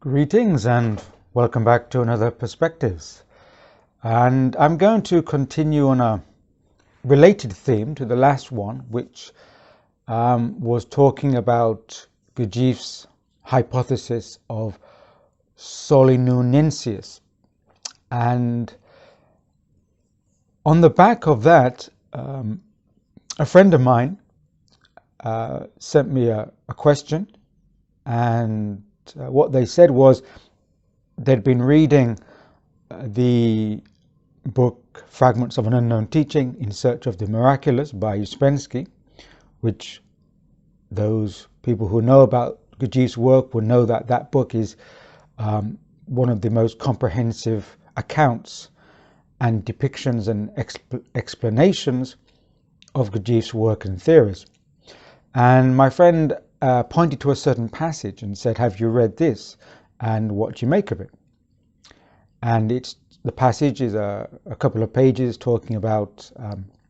Greetings and welcome back to another Perspectives. And I'm going to continue on a related theme to the last one, which was talking about Gurdjieff's hypothesis of solinunensis. And on the back of that, a friend of mine sent me a question, and what they said was they'd been reading the book Fragments of an Unknown Teaching in Search of the Miraculous by Uspensky, which those people who know about Gurdjieff's work will know that that book is one of the most comprehensive accounts and depictions and explanations of Gurdjieff's work and theories. And my friend pointed to a certain passage and said, "Have you read this, and what do you make of it?" And the passage is a couple of pages talking about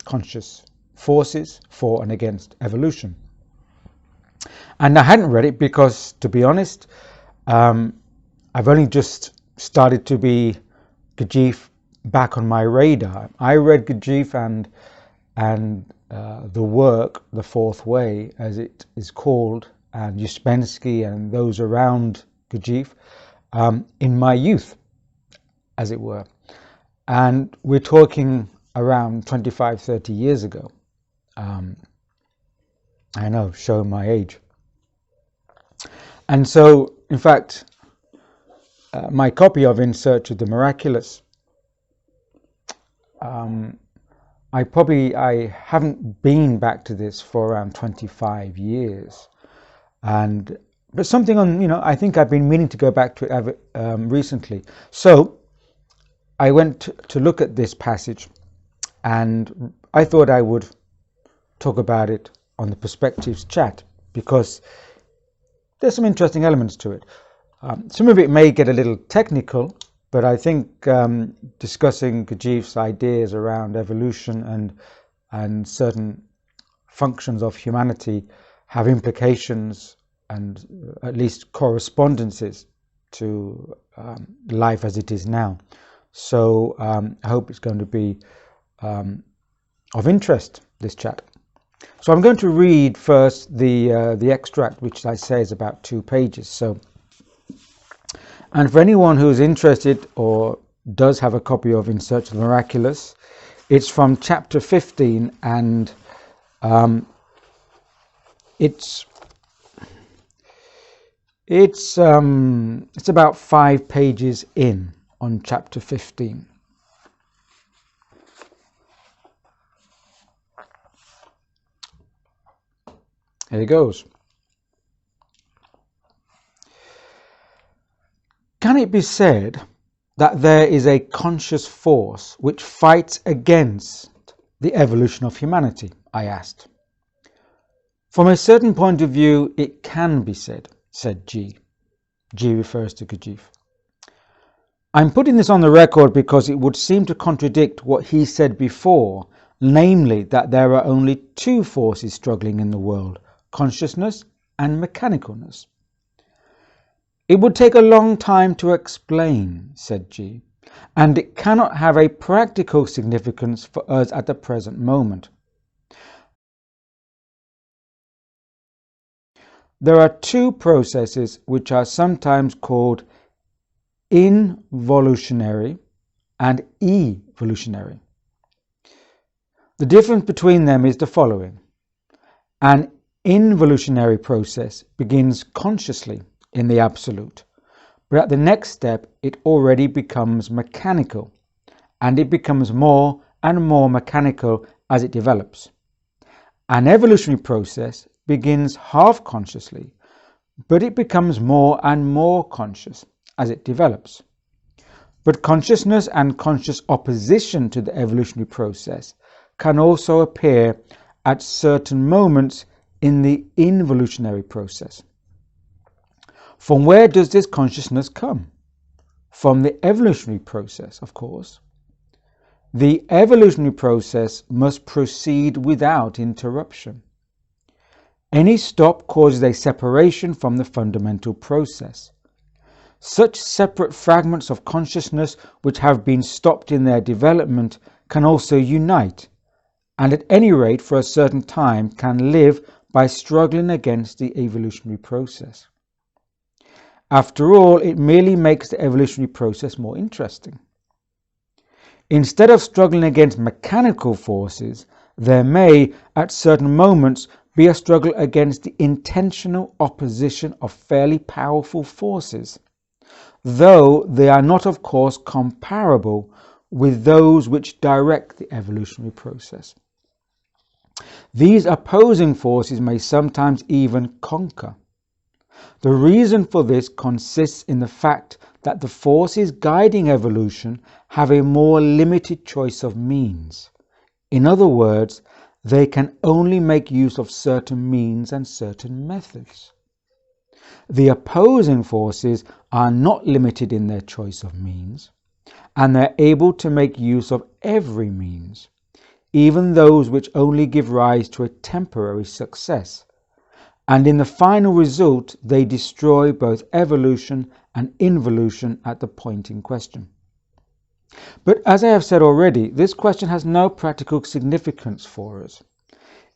conscious forces for and against evolution. And I hadn't read it because, to be honest, I've only just started to be Gurdjieff back on my radar. I read Gurdjieff and the work, The Fourth Way, as it is called, and Uspensky and those around Gurdjieff in my youth, as it were. And we're talking around 25, 30 years ago. I know, showing my age. And so, in fact, my copy of In Search of the Miraculous, I haven't been back to this for around 25 years, but something on, I think I've been meaning to go back to it recently. So I went to look at this passage, and I thought I would talk about it on the Perspectives chat because there's some interesting elements to it. Some of it may get a little technical, but I think discussing Gurdjieff's ideas around evolution and certain functions of humanity have implications and at least correspondences to life as it is now. So I hope it's going to be of interest, this chat. So I'm going to read first the extract, which I say is about 2 pages. And for anyone who's interested or does have a copy of In Search of the Miraculous, it's from chapter 15, and it's about 5 pages in on chapter 15. Here it goes. Can it be said that there is a conscious force which fights against the evolution of humanity? I asked. From a certain point of view, it can be said, said G. G refers to Gurdjieff. I'm putting this on the record because it would seem to contradict what he said before, namely that there are only 2 forces struggling in the world, consciousness and mechanicalness. It would take a long time to explain, said G, and it cannot have a practical significance for us at the present moment. There are 2 processes which are sometimes called involutionary and evolutionary. The difference between them is the following. An involutionary process begins consciously in the absolute, but at the next step it already becomes mechanical, and it becomes more and more mechanical as it develops. An evolutionary process begins half consciously, but it becomes more and more conscious as it develops. But consciousness and conscious opposition to the evolutionary process can also appear at certain moments in the involutionary process. From where does this consciousness come? From the evolutionary process, of course. The evolutionary process must proceed without interruption. Any stop causes a separation from the fundamental process. Such separate fragments of consciousness which have been stopped in their development can also unite, and at any rate for a certain time can live by struggling against the evolutionary process. After all, it merely makes the evolutionary process more interesting. Instead of struggling against mechanical forces, there may, at certain moments, be a struggle against the intentional opposition of fairly powerful forces, though they are not, of course, comparable with those which direct the evolutionary process. These opposing forces may sometimes even conquer. The reason for this consists in the fact that the forces guiding evolution have a more limited choice of means. In other words, they can only make use of certain means and certain methods. The opposing forces are not limited in their choice of means, and they're able to make use of every means, even those which only give rise to a temporary success. And in the final result, they destroy both evolution and involution at the point in question. But as I have said already, this question has no practical significance for us.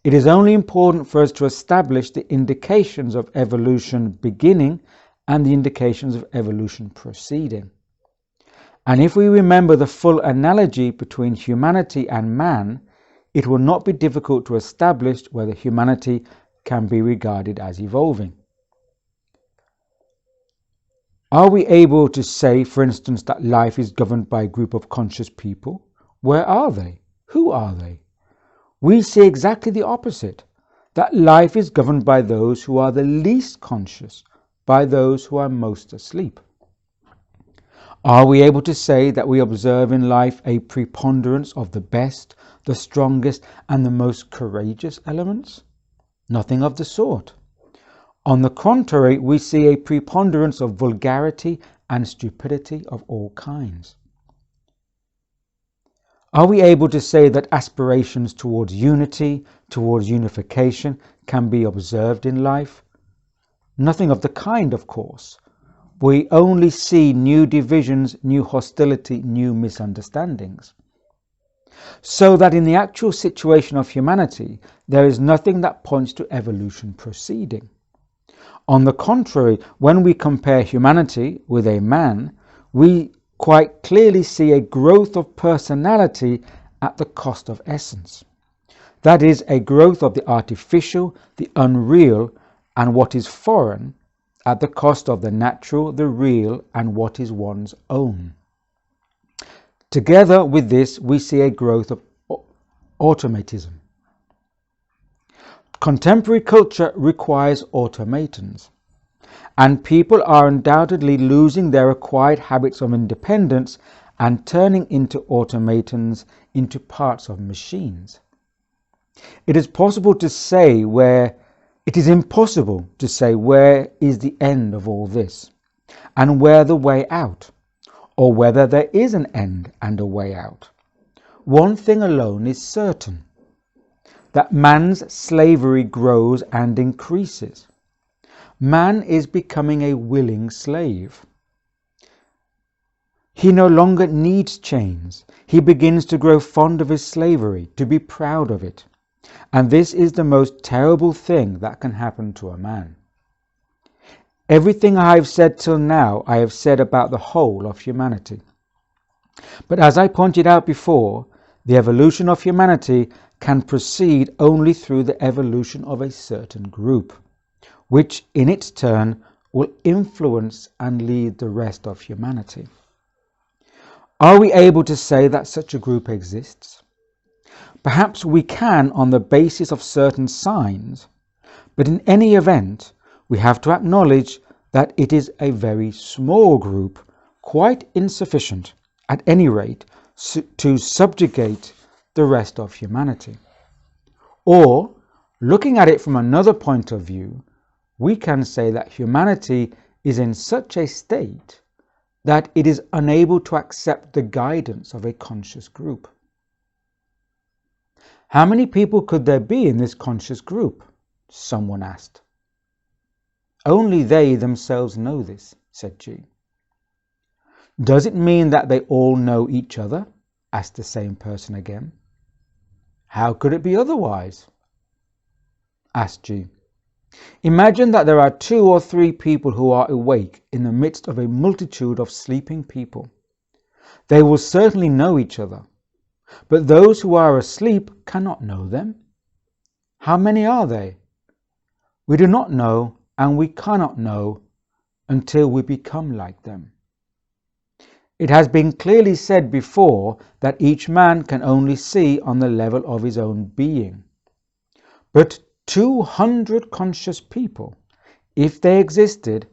It is only important for us to establish the indications of evolution beginning and the indications of evolution proceeding. And if we remember the full analogy between humanity and man, it will not be difficult to establish whether humanity can be regarded as evolving. Are we able to say, for instance, that life is governed by a group of conscious people? Where are they? Who are they? We see exactly the opposite, that life is governed by those who are the least conscious, by those who are most asleep. Are we able to say that we observe in life a preponderance of the best, the strongest, and the most courageous elements? Nothing of the sort. On the contrary, we see a preponderance of vulgarity and stupidity of all kinds. Are we able to say that aspirations towards unity, towards unification, can be observed in life? Nothing of the kind, of course. We only see new divisions, new hostility, new misunderstandings. So that in the actual situation of humanity, there is nothing that points to evolution proceeding. On the contrary, when we compare humanity with a man, we quite clearly see a growth of personality at the cost of essence. That is, a growth of the artificial, the unreal, and what is foreign, at the cost of the natural, the real, and what is one's own. Together with this, we see a growth of automatism. Contemporary culture requires automatons, and people are undoubtedly losing their acquired habits of independence and turning into automatons, into parts of machines. It is impossible to say where is the end of all this, and where the way out, or whether there is an end and a way out. One thing alone is certain, that man's slavery grows and increases. Man is becoming a willing slave. He no longer needs chains. He begins to grow fond of his slavery, to be proud of it. And this is the most terrible thing that can happen to a man. Everything I have said till now, I have said about the whole of humanity. But as I pointed out before, the evolution of humanity can proceed only through the evolution of a certain group, which in its turn will influence and lead the rest of humanity. Are we able to say that such a group exists? Perhaps we can on the basis of certain signs, but in any event, we have to acknowledge that it is a very small group, quite insufficient, at any rate, to subjugate the rest of humanity. Or, looking at it from another point of view, we can say that humanity is in such a state that it is unable to accept the guidance of a conscious group. How many people could there be in this conscious group? Someone asked. Only they themselves know this, said G. Does it mean that they all know each other? Asked the same person again. How could it be otherwise? Asked G. Imagine that there are 2 or 3 people who are awake in the midst of a multitude of sleeping people. They will certainly know each other, but those who are asleep cannot know them. How many are they? We do not know, and we cannot know until we become like them. It has been clearly said before that each man can only see on the level of his own being. But 200 conscious people, if they existed,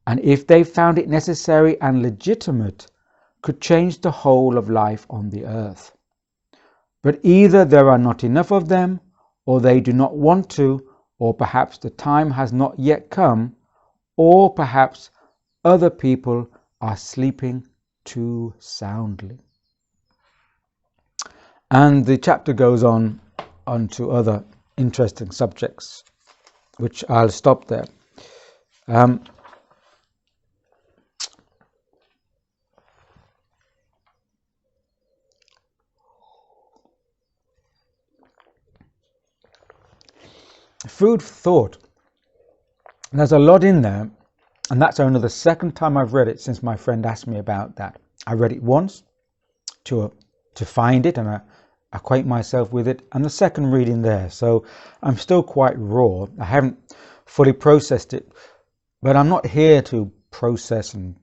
and if they found it necessary and legitimate, could change the whole of life on the earth. But either there are not enough of them, or they do not want to, or perhaps the time has not yet come, or perhaps other people are sleeping too soundly. And the chapter goes on to other interesting subjects, which I'll stop there. Food for thought. There's a lot in there, and that's only the second time I've read it since my friend asked me about that. I read it once to find it and acquaint myself with it, and the second reading there, so I'm still quite raw. I haven't fully processed it, but I'm not here to process and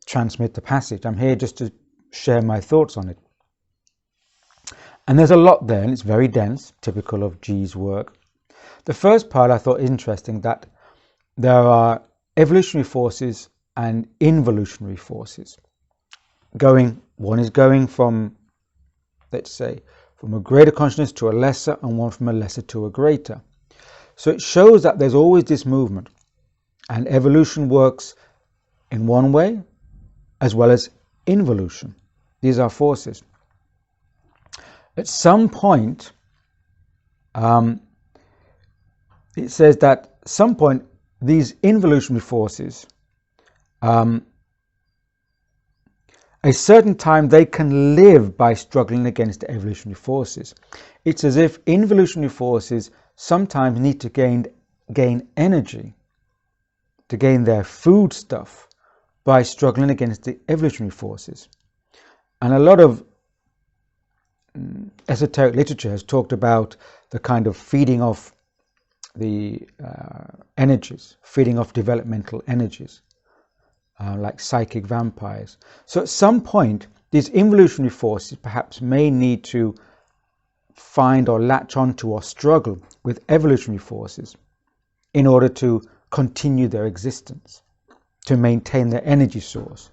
transmit the passage. I'm here just to share my thoughts on it. And there's a lot there, and it's very dense, typical of G's work. The first part I thought interesting, that there are evolutionary forces and involutionary forces. One is going from, let's say, from a greater consciousness to a lesser, and one from a lesser to a greater. So it shows that there's always this movement, and evolution works in one way as well as involution. These are forces. At some point, it says that at some point these involutionary forces, a certain time they can live by struggling against the evolutionary forces. It's as if involutionary forces sometimes need to gain energy, to gain their food stuff by struggling against the evolutionary forces. And a lot of esoteric literature has talked about the kind of feeding off the energies, feeding off developmental energies, like psychic vampires. So at some point, these involutionary forces perhaps may need to find or latch onto or struggle with evolutionary forces in order to continue their existence, to maintain their energy source,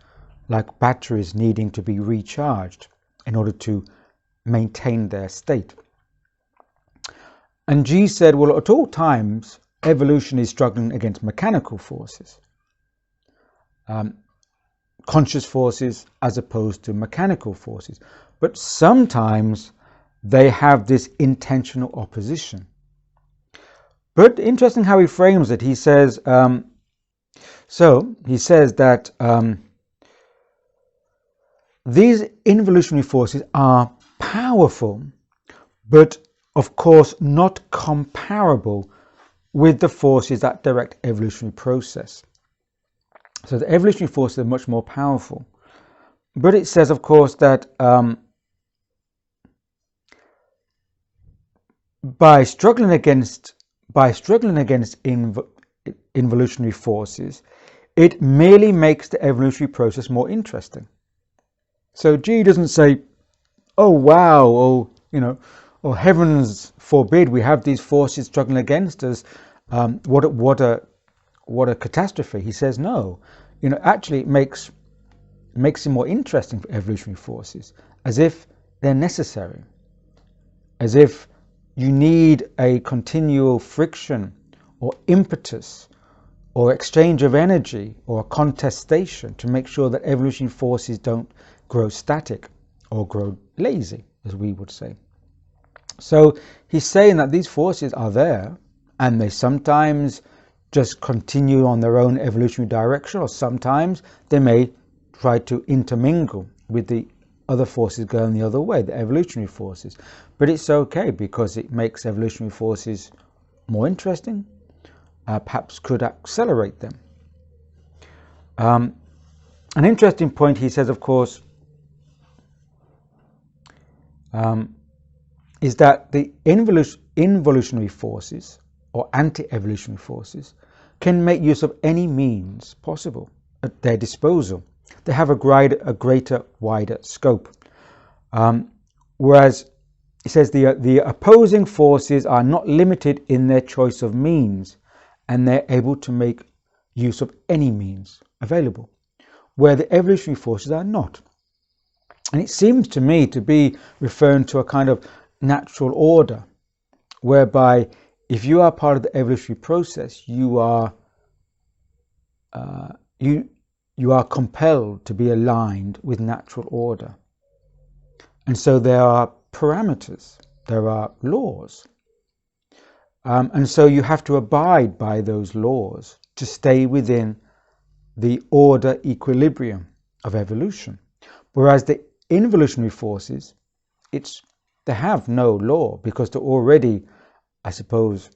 like batteries needing to be recharged in order to maintain their state. And G said, well, at all times, evolution is struggling against mechanical forces, conscious forces as opposed to mechanical forces. But sometimes they have this intentional opposition. But interesting how he frames it. He says, that these involutionary forces are powerful, but of course not comparable with the forces that direct evolutionary process. So the evolutionary forces are much more powerful. But it says, of course, that by struggling against involutionary forces, it merely makes the evolutionary process more interesting. So G doesn't say, oh wow, oh, or heavens forbid we have these forces struggling against us. What a catastrophe. He says no. Actually it makes it more interesting for evolutionary forces, as if they're necessary, as if you need a continual friction or impetus or exchange of energy or contestation to make sure that evolutionary forces don't grow static or grow lazy, as we would say. So he's saying that these forces are there, and they sometimes just continue on their own evolutionary direction, or sometimes they may try to intermingle with the other forces going the other way, the evolutionary forces. But it's okay because it makes evolutionary forces more interesting, perhaps could accelerate them. An interesting point he says, of course, is that the involutionary forces or anti-evolutionary forces can make use of any means possible at their disposal. They have a greater, wider scope. Whereas it says the opposing forces are not limited in their choice of means, and they're able to make use of any means available, where the evolutionary forces are not. And it seems to me to be referring to a kind of natural order, whereby if you are part of the evolutionary process, you are compelled to be aligned with natural order. And so there are parameters, there are laws. And so you have to abide by those laws to stay within the order equilibrium of evolution. Whereas the involutionary forces, they have no law because they're already, I suppose,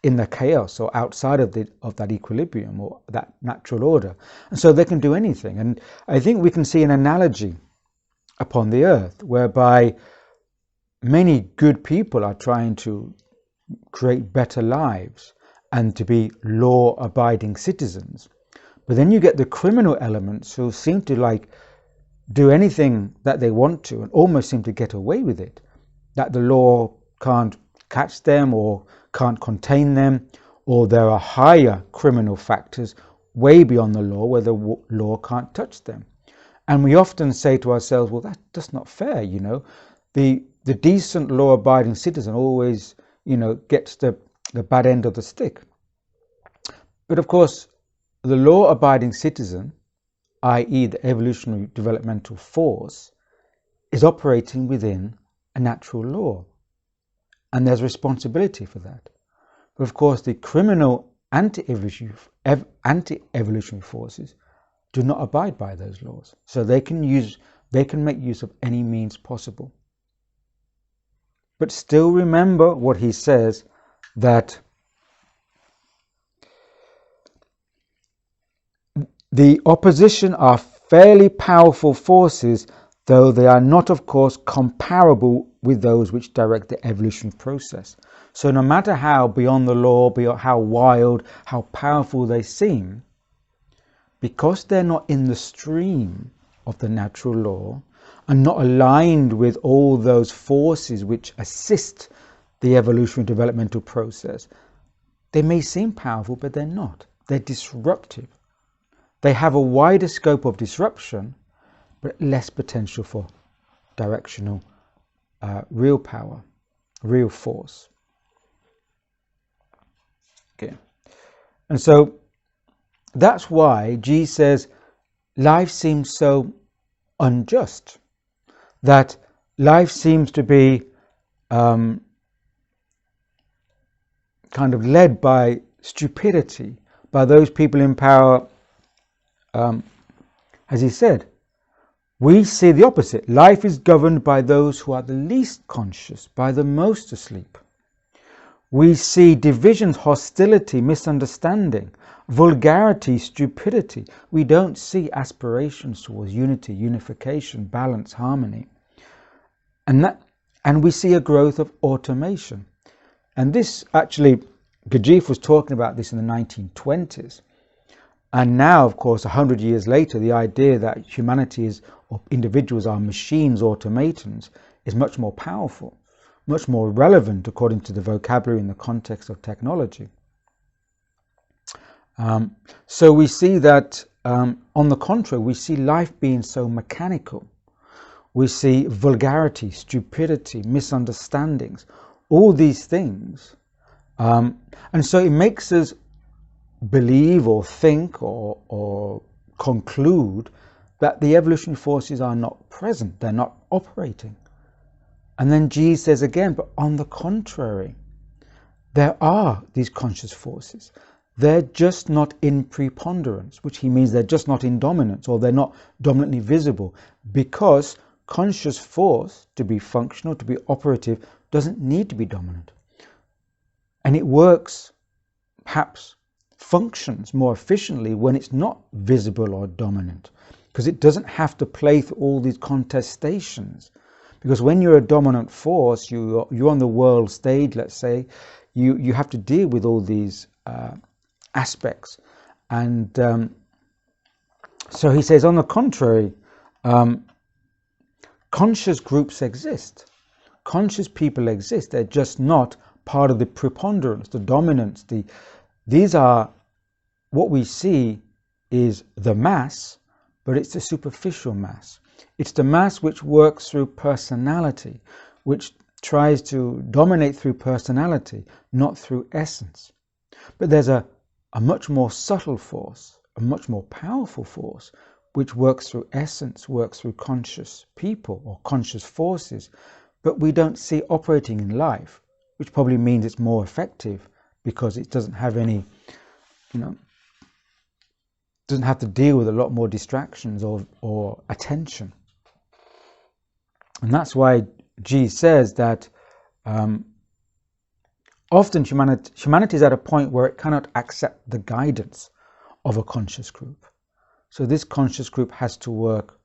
in the chaos or outside of that equilibrium or that natural order. And so they can do anything. And I think we can see an analogy upon the earth whereby many good people are trying to create better lives and to be law-abiding citizens. But then you get the criminal elements who seem to do anything that they want to and almost seem to get away with it, that the law can't catch them or can't contain them, or there are higher criminal factors way beyond the law where the law can't touch them. And we often say to ourselves, well, that's not fair, you know. The decent law-abiding citizen always, gets the bad end of the stick. But of course, the law-abiding citizen, i.e. the evolutionary developmental force, is operating within a natural law. And there's responsibility for that. But of course, the criminal anti-evolutionary forces do not abide by those laws. So they can make use of any means possible. But still remember what he says, that the opposition are fairly powerful forces, though they are not, of course, comparable with those which direct the evolution process. So no matter how beyond the law, how wild, how powerful they seem, because they're not in the stream of the natural law and not aligned with all those forces which assist the evolutionary developmental process, they may seem powerful, but they're not. They're disruptive. They have a wider scope of disruption, but less potential for directional real power, real force. Okay. And so that's why G says life seems so unjust, that life seems to be kind of led by stupidity, by those people in power. As he said, we see the opposite. Life is governed by those who are the least conscious, by the most asleep. We see divisions, hostility, misunderstanding, vulgarity, stupidity. We don't see aspirations towards unity, unification, balance, harmony. And we see a growth of automation. And this actually, Gurdjieff was talking about this in the 1920s. And now, of course, 100 years later, the idea that humanity is, or individuals are machines, automatons, is much more powerful, much more relevant according to the vocabulary in the context of technology. So we see that, on the contrary, we see life being so mechanical. We see vulgarity, stupidity, misunderstandings, all these things. And so it makes us believe or think or conclude that the evolutionary forces are not present, they're not operating. And then G says again, but on the contrary, there are these conscious forces. they're just not in preponderance, which he means they're just not in dominance, or they're not dominantly visible, because conscious force, to be functional, to be operative, doesn't need to be dominant. And it works, perhaps functions more efficiently when it's not visible or dominant, because it doesn't have to play through all these contestations. Because when you're a dominant force, you're on the world stage, let's say, you have to deal with all these aspects. And so he says, on the contrary, conscious groups exist. Conscious people exist. They're just not part of the preponderance, the dominance. These are, what we see is the mass, but it's the superficial mass. It's the mass which works through personality, which tries to dominate through personality, not through essence. But there's a much more subtle force, a much more powerful force, which works through essence, works through conscious people or conscious forces, but we don't see operating in life, which probably means it's more effective because it doesn't have any, doesn't have to deal with a lot more distractions or attention. And that's why G says that often humanity is at a point where it cannot accept the guidance of a conscious group. So this conscious group has to work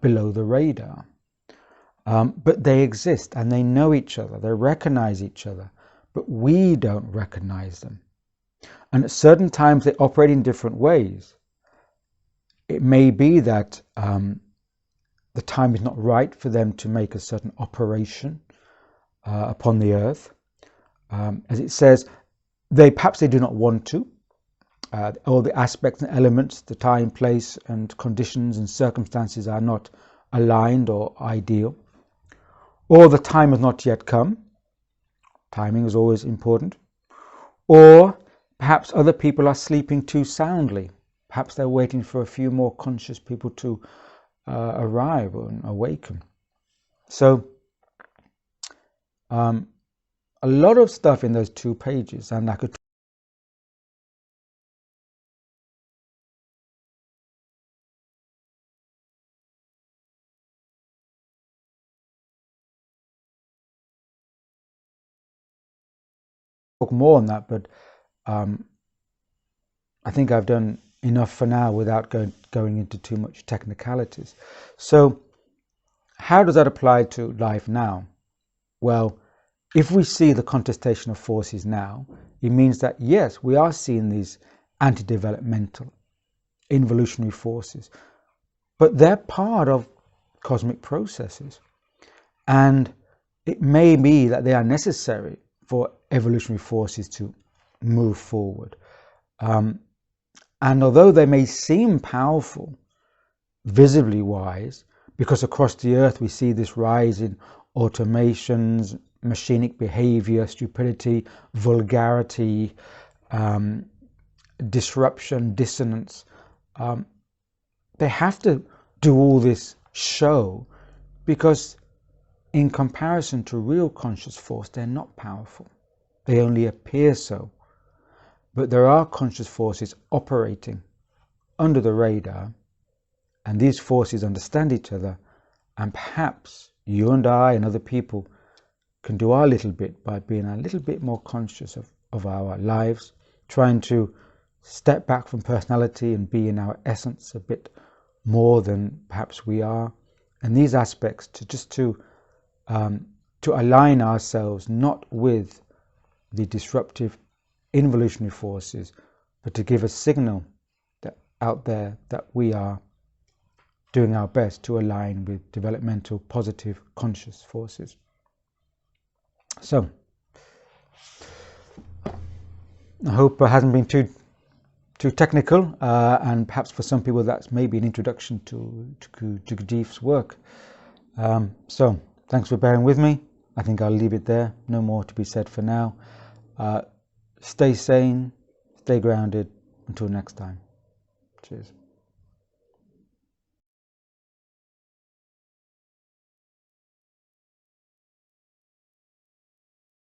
below the radar. But they exist and they know each other, they recognize each other, but we don't recognize them. And at certain times they operate in different ways. It may be that the time is not right for them to make a certain operation upon the earth. As it says, perhaps they do not want to. All the aspects and elements, the time, place and conditions and circumstances are not aligned or ideal. Or the time has not yet come. Timing is always important. Or perhaps other people are sleeping too soundly. Perhaps they're waiting for a few more conscious people to arrive and awaken. So a lot of stuff in those 2 pages, and I could talk more on that, but I think I've done enough for now without going into too much technicalities. So how does that apply to life now? Well, if we see the contestation of forces now, it means that yes, we are seeing these anti-developmental, involutionary forces, but they're part of cosmic processes. And it may be that they are necessary for evolutionary forces to move forward. And although they may seem powerful, visibly wise, because across the earth we see this rise in automations, machinic behavior, stupidity, vulgarity, disruption, dissonance, they have to do all this show because in comparison to real conscious force, they're not powerful. They only appear so. But there are conscious forces operating under the radar, and these forces understand each other, and perhaps you and I and other people can do our little bit by being a little bit more conscious of our lives, trying to step back from personality and be in our essence a bit more than perhaps we are. And these aspects to align ourselves not with the disruptive involutionary forces, but to give a signal that out there that we are doing our best to align with developmental, positive, conscious forces. So, I hope it hasn't been too technical, and perhaps for some people that's maybe an introduction to Gurdjieff's work. So, thanks for bearing with me. I think I'll leave it there. No more to be said for now. Stay sane, stay grounded. Until next time. Cheers.